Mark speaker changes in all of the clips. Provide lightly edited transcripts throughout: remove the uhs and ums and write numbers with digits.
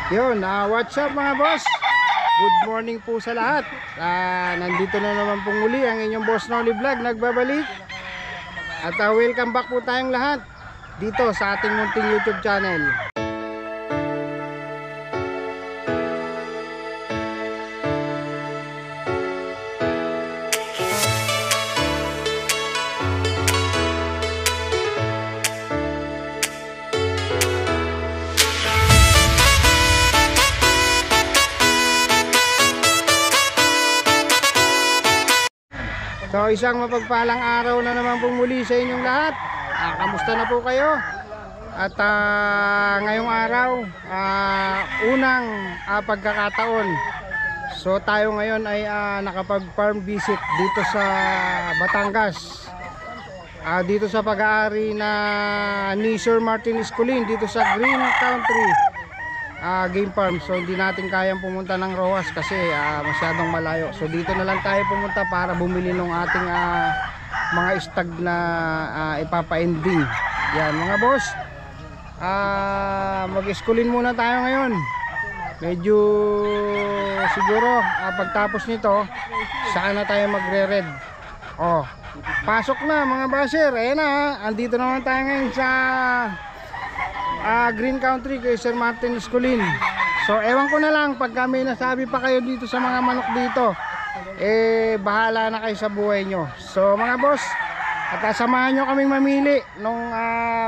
Speaker 1: Yun, what's up mga boss? Good morning po sa lahat. Nandito na naman pong muli ang inyong Boss Noli Vlog nagbabalik. At welcome back po tayong lahat dito sa ating munting YouTube channel. So isang mapagpalang araw na naman po muli sa inyong lahat. Kamusta na po kayo? At ngayong araw, unang pagkakataon. So tayo ngayon ay nakapag-farm visit dito sa Batangas. Dito sa pag-aari na ni Sir Martin Esculin dito sa Green Country Game Farm. So hindi natin kayang pumunta ng Rojas kasi masyadong malayo. So dito na lang tayo pumunta para bumili ng ating mga stag na ipapa-ending. Yan mga boss, mag-esculin muna tayo ngayon. Medyo siguro pagtapos nito saan na tayo magre-red. Pasok na mga basher. Ayan na, andito naman tayo ngayon sa Green Country kay Sir Martin Esculin. So ewan ko na lang pag may nasabi pa kayo dito sa mga manok dito, bahala na kayo sa buhay nyo. So mga boss, at samahan nyo kaming mamili ng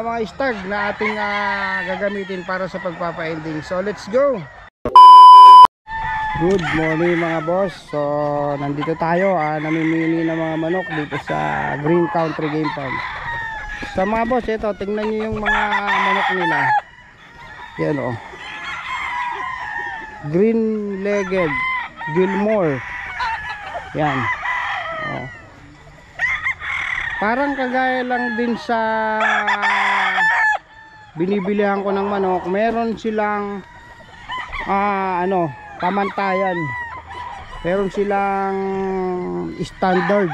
Speaker 1: mga stag na ating gagamitin para sa pagpapa-ending. So let's go. Good morning mga boss. So nandito tayo, namimili ng mga manok dito sa Green Country Game Farm. So mga boss, ito tingnan nyo yung mga manok nila. Yan Green Legged Gilmore. Yan parang kagaya lang din sa binibilihan ko ng manok. Meron silang pamantayan. Meron silang standard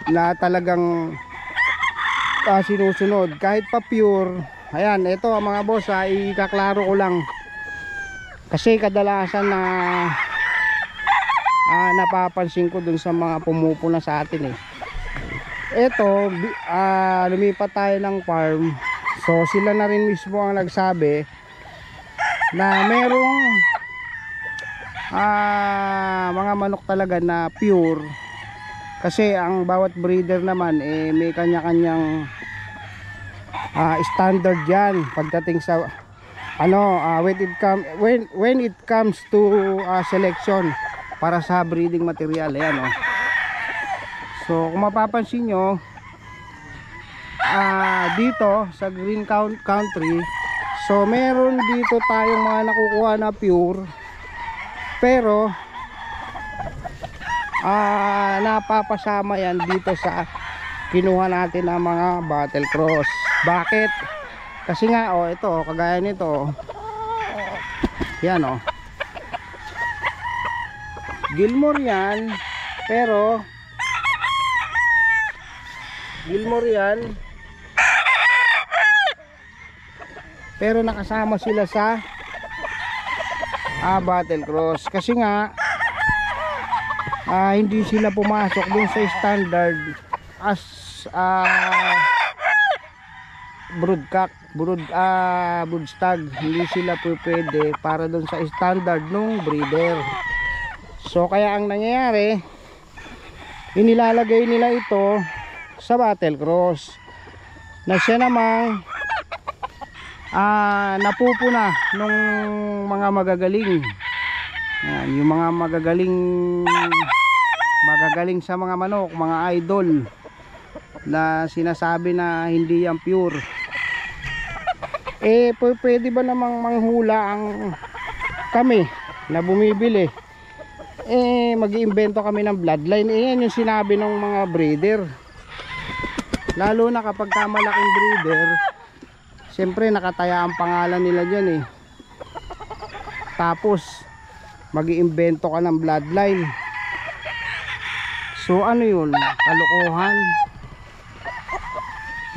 Speaker 1: na talagang sinusunod kahit pa pure. Ayan, ito mga boss, ikaklaro ko lang kasi kadalasan na napapansin ko dun sa mga pumupuna sa atin ito, lumipat tayo ng farm. So sila na rin mismo ang nagsabi na merong mga manok talaga na pure. Kasi ang bawat breeder naman may kanya-kanyang standard yan pagdating sa when it comes to selection para sa breeding material. Ayan So kung mapapansin nyo, dito sa Green Country, so meron dito tayong mga nakukuha na pure, pero napapasama yan dito sa kinuha natin ng mga battle cross. Bakit? Kasi nga ito kagaya nito, yan Gilmore yan, pero nakasama sila sa battle cross kasi nga hindi sila pumasok dun sa standard as brood stag. Hindi sila pwede para dun sa standard nung breeder. So kaya ang nangyayari, inilalagay nila ito sa battle cross na siya namang napupuna nung mga magagaling. Yan, yung mga magagaling sa mga manok, mga idol na sinasabi na hindi yan pure. Pwede ba namang manghula ang kami na bumibili? Mag-iimbento kami ng bloodline. Yan yung sinabi ng mga breeder. Lalo na kapag malaking breeder, siyempre nakataya ang pangalan nila dyan Tapos mag-iimbento ka ng bloodline. So ano yun? Kalokohan.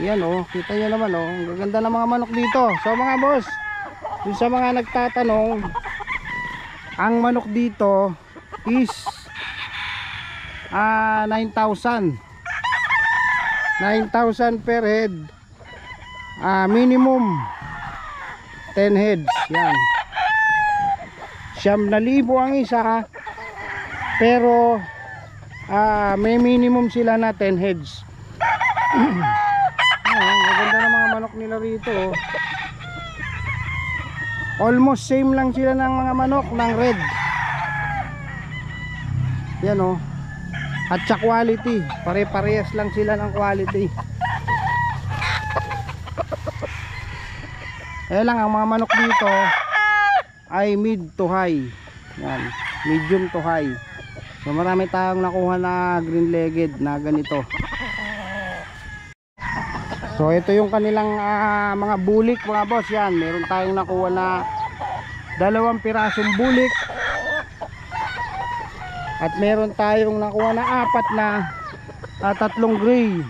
Speaker 1: Yan kita nyo naman ang gaganda ng mga manok dito. So mga boss, Dun sa mga nagtatanong, ang manok dito is 9,000 per head. Minimum 10 heads. Yan. 9,000 ang isa, pero may minimum sila na 10 heads. Maganda ng mga manok nila rito. Almost same lang sila ng mga manok ng red. Yan o. At sa quality, pare-parehas lang sila ng quality. Lang ang mga manok dito ay mid to high. Yan, medium to high. So marami tayong nakuha na green legged na ganito. So ito yung kanilang mga bulik mga boss. Yan, meron tayong nakuha na 2 pirasong bulik. At meron tayong nakuha na 4 na 3 gray.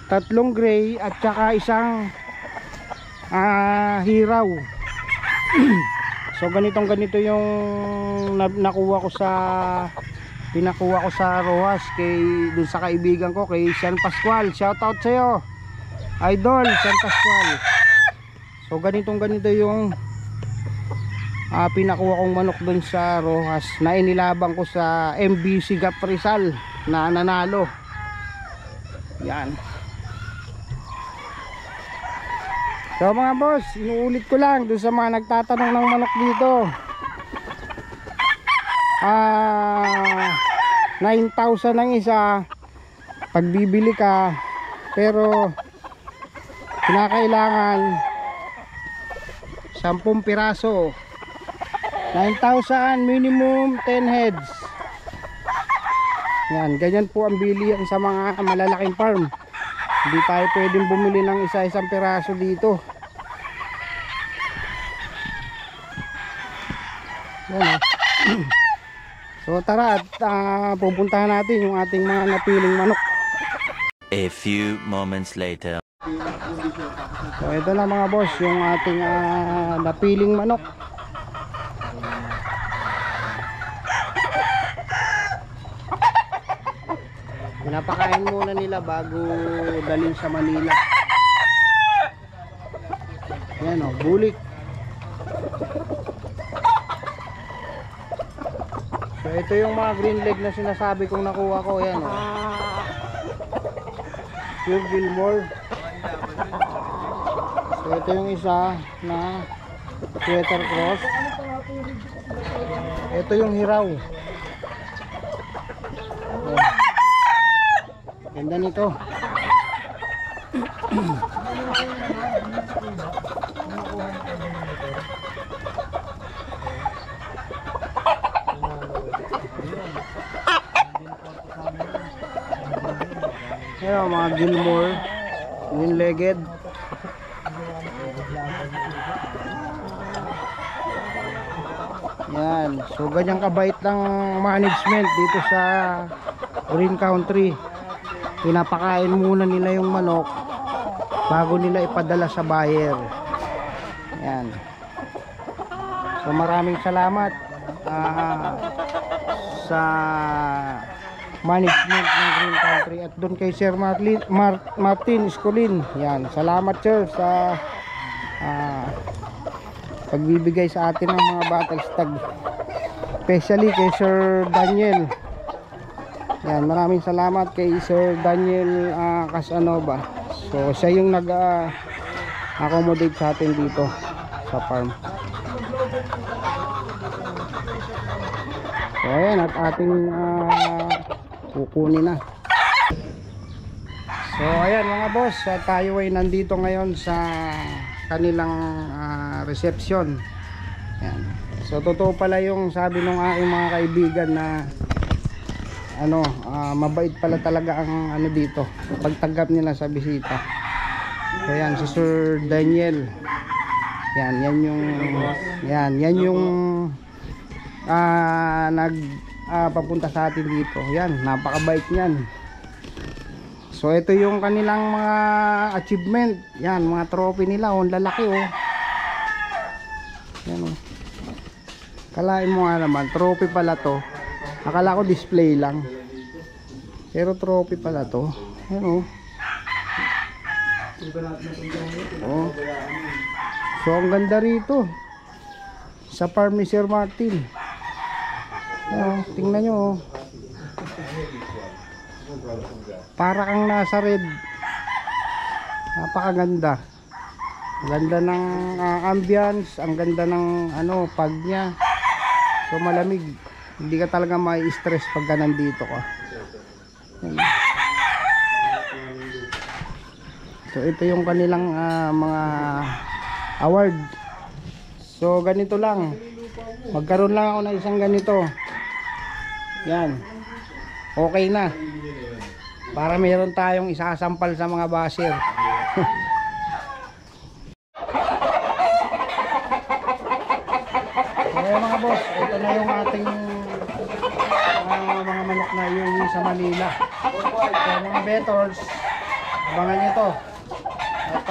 Speaker 1: 3 gray at saka isang hiraw. So ganito yung nakuha ko sa pinakuha ko sa Rojas dun sa kaibigan ko kay San Pascual. Shout out sa iyo, Idol San Pascual. So ganito yung pinakuha kong manok dun sa Rojas na inilabang ko sa MBC Gap Rizal na nanalo. Yan. So mga boss, inuulit ko lang dun sa mga nagtatanong ng manok dito. 9,000 ang isa pag bibili ka, pero kinakailangan 10 piraso. 9,000 minimum 10 heads. Yan, ganyan po ang bilihan sa mga malalaking farm. Hindi tayo pwedeng bumili ng isa-isang piraso dito. Yan. So tara at pupuntahan natin yung ating mga napiling manok.
Speaker 2: A few moments later.
Speaker 1: So ito na mga boss yung ating napiling manok. Pinapakain muna nila bago dalhin sa Manila. Yan o, bulik. So ito yung mga green leg na sinasabi kong nakuha ko. Yan o, pure Gilmore. So ito yung isa na sweater cross. Ito yung hiraw. Ganda nito. Ayan, mga Gilmore green legged. Yan, so ganyang kabait ng management dito sa Green Country. Pinapakain muna nila yung manok bago nila ipadala sa buyer. Yan. So maraming salamat sa management ng Green Country at doon kay Sir Martin Escolin. Yan, salamat sir sa pagbibigay sa atin ng mga battle stag, especially kay Sir Daniel. Yan, maraming salamat kay Sir Daniel Casanova. So siya yung nag-accommodate sa atin dito sa farm. So ayan, at ating kukunin na. So ayan mga boss, tayo ay nandito ngayon sa kanilang reception. Yan. So totoo pala yung sabi ng aking mga kaibigan na mabait pala talaga ang dito pagtanggap nila sa bisita. So yan, si Sir Daniel. Yan yung papunta sa atin dito. Yan, napakabait niyan. So ito yung kanilang mga achievement. Yan, mga trophy nila. Oh, ang lalaki oh. Yan oh. Kalain mo nga naman, trophy pala to. Akala ko display lang. Pero trophy pala to. Yan oh. Oh. So ang ganda rito. Sa farm ni Sir Martin. Yan oh, tingnan nyo oh. Para kang nasa red. Napakaganda. Ang ganda ng ambience, ang ganda ng ano, pag niya. So malamig. Hindi ka talaga mai-stress pagka nandito ka. Yan. So ito yung kanilang mga award. So ganito lang. Magkaroon lang ako ng isang ganito. Yan. Okay na. Para meron tayong isasampal sa mga basher. Kaya mga boss, ito na yung ating mga manok na iuwi sa Manila. So mga bettors, abangan nyo to. At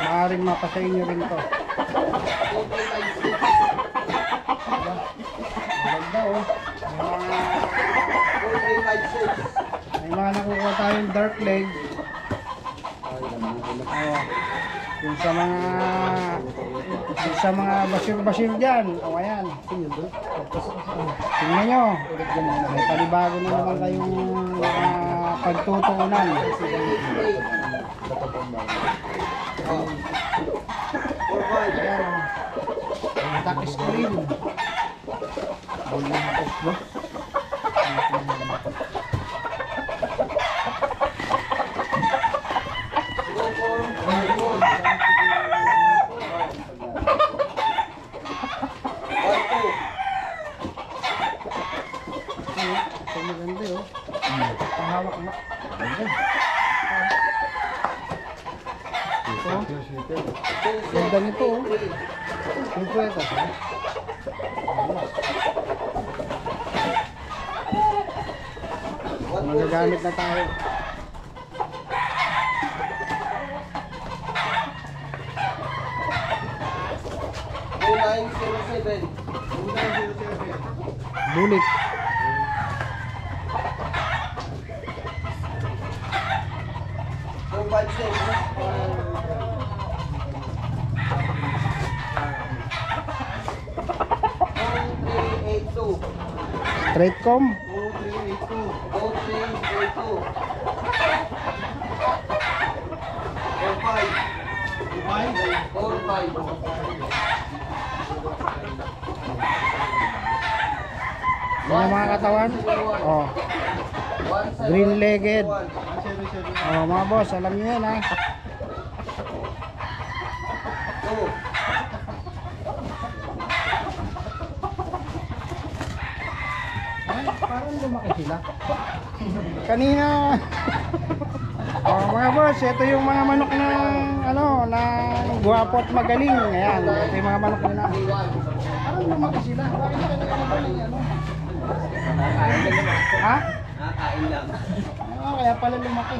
Speaker 1: maaaring mapasa inyo rin to. Ganda oh. May mga nakukuha tayong dark leg. Yung sa mga basir-basir dyan. O ayan. Tingnan nyo. May palibago na naman kayong pagtutuunan. Ayan. Touch screen. Maganda yun. Pahawak na. Ganda nito oh. Siyempre ito. Magagamit na tayo. Bulik. Straight com. 45. Yung mga katawan. Oh. Green legged. Oh, mga boss, alam niyo 'yan ha. Parang lumaki sila. Kanina. Oh, mga boss, ito yung mga manok na ano, na gwapo at magaling. Ayan, ito yung mga manok nila. Parang lumaki sila. Bakit kanina magaling ano? Ha?
Speaker 3: Nakakain lang.
Speaker 1: Oh, kaya pala lumaki.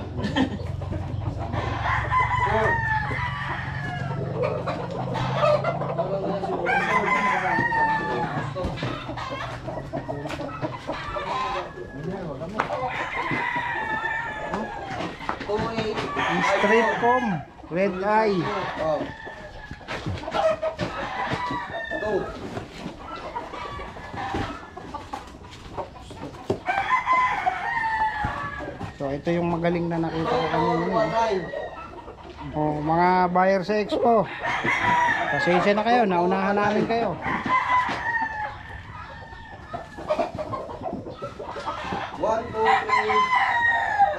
Speaker 1: Straight com, red eye. So ito yung magaling na nakita ko kanina. Oh, mga buyer sa expo. Pasensya na kayo, naunahan namin kayo.
Speaker 3: One, two, three,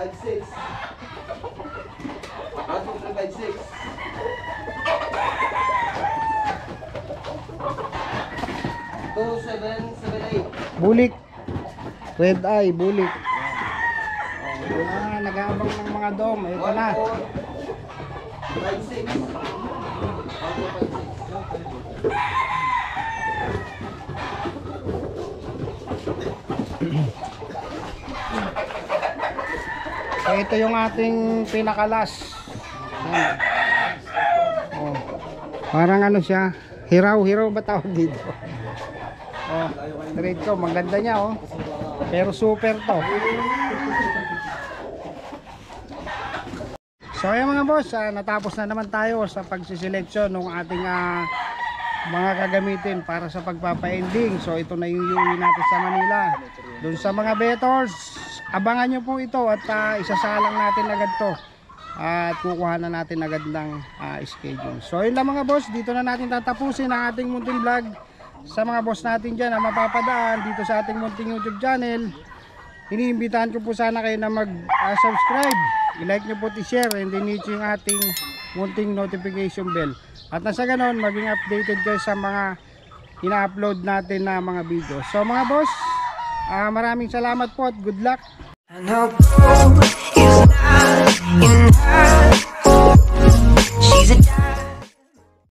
Speaker 3: 5, 6. 1, 2, 3, 5, 6. 2, 7, 7, 8.
Speaker 1: Bulik. Red eye, bulik. Nag-aabang ng mga dom. Ito na.
Speaker 3: 5, 6.
Speaker 1: So ito yung ating pinakalas. Yan. Oh. Parang ano siya, hiraw-hiraw ba tawag dito? Oh, straight ko, maganda niya oh. Pero super to. So ayan mga boss, natapos na naman tayo sa pagsiseleksyon ng ating mga gagamitin para sa pagpapa-ending. So ito na yung iuwi natin sa Manila. Doon sa mga bettors, abangan nyo po ito at isasalang natin agad to. At kukuha na natin agad ng schedule. So yun lang mga boss, dito na natin tatapusin ang ating munting vlog. Sa mga boss natin dyan na mapapadaan dito sa ating munting YouTube channel, iniimbitahan ko po sana kayo na mag-subscribe, i-like nyo po, i-share, and then hit yung ating munting notification bell. At nasa ganon, maging updated kayo sa mga ina-upload natin na mga video. So mga boss, maraming salamat po at good luck.
Speaker 4: I know gold is not enough.